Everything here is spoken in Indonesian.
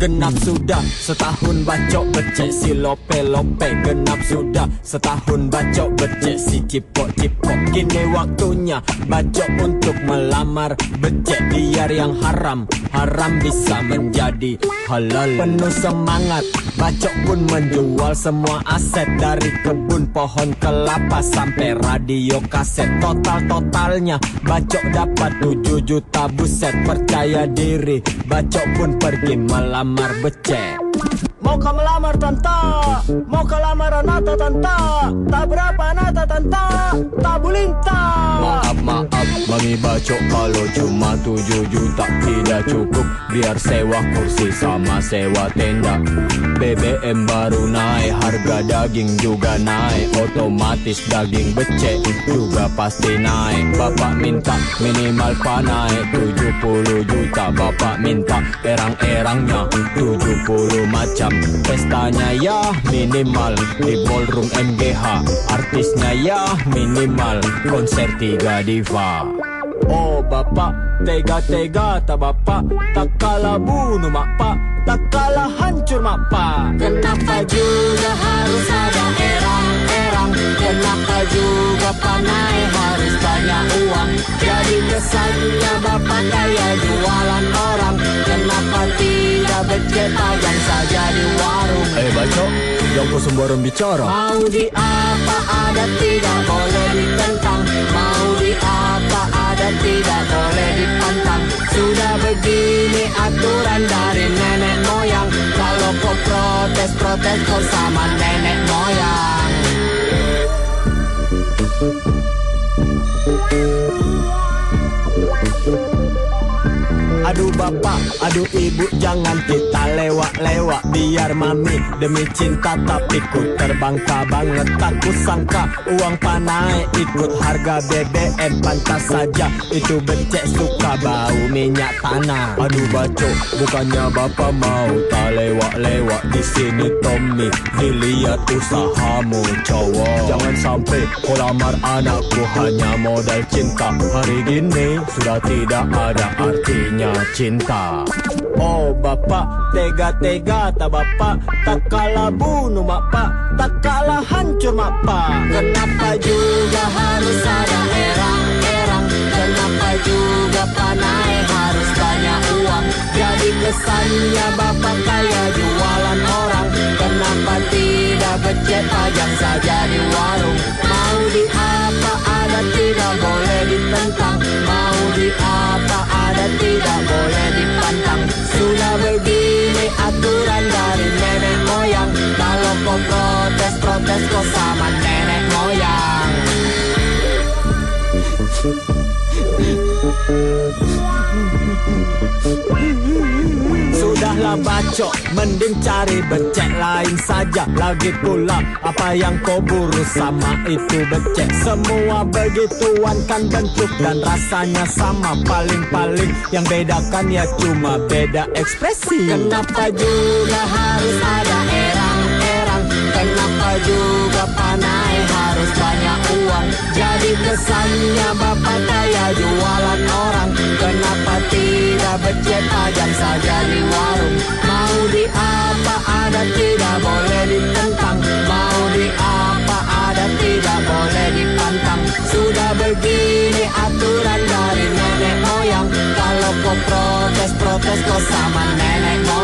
Genap sudah setahun bacok becek si lope-lope. Genap sudah setahun bacok becek si cipok-cipok. Kini waktunya bacok untuk melamar becek biar yang haram bisa menjadi halal. Penuh semangat bacok pun menjual semua aset, dari kebun pohon kelapa sampai radio kaset. Totalnya bacok dapat 7 juta buset. Percaya diri bacok pun pergi melamar becek. Mau kau melamar tante? Mau kau lamar nata tante? Tak berapa nata tante? Tak bulinta. Maaf mami bacok, kalau cuma 7 juta tidak cukup. Biar sewa kursi sama sewa tenda. BBM baru naik, harga daging juga naik. Otomatis daging becek juga pasti naik. Bapak minta minimal naik 70 juta. Bapak minta erang-erangnya 70 macam. Pestanya ya minimal di ballroom MGH. Artisnya ya minimal konser 3 diva. Oh bapak, tega-tega tak bapak. Tak kalah bunuh mak pak, tak kalah hancur mak pak. Kenapa juga harus ada erang-erang? Kenapa juga panai harus banyak uang? Jadi kesannya bapak kaya jualan orang. Kenapa tidak becek pajang saja di warung? Bacok, jangan kau sembarang bicara. Mau di apa ada tidak boleh ditentang. Mau di apa ada tidak boleh dipantang. Sudah begini aturan dari nenek moyang. Kalau kau protes kau sama nenek moyang. Aduh bapak, aduh ibu, jangan kita lewat-lewat. Biar mami demi cinta, tapi ku terbangka banget. Tak kusangka uang panai ikut harga BBM. Pantas saja itu becek suka bau minyak tanah. Aduh bacok, bukannya bapak mau tak lewat-lewat. Di sini Tommy, dilihat usahamu cowok. Jangan sampai kau lamar anakku hanya modal cinta. Hari gini sudah tidak ada artinya cinta. Oh bapak, tega-tega tak bapak. Tak kalah bunuh mak pak, tak kalah hancur mak pak. Kenapa juga harus ada erang-erang? Kenapa juga panai harus banyak uang? Jadi kesannya bapak kaya jualan orang. Kenapa tidak becek pajang saja di warung? Mau di apa ada tidak boleh ditentang. Mau di apa ada tidak boleh dipantang. Sudah begini aturan dari nenek moyang. Kalau kau protes kau sama nenek moyang. Sudahlah bacok, mending cari becek lain saja. Lagi pula apa yang kau buru sama itu becek. Semua begituan kan bentuk dan rasanya sama. Paling-paling yang bedakan ya cuma beda ekspresi. Kenapa juga harus ada erang-erang? Kenapa juga panai harus banyak uang? Jadi kesannya bapak kaya jualan orang. Kenapa tidak becek pajang saja di warung? Mau di apa ada tidak boleh ditentang. Mau di apa ada tidak boleh dipantang. Sudah begini aturan dari nenek moyang. Kalau kau protes kau sama nenek moyang.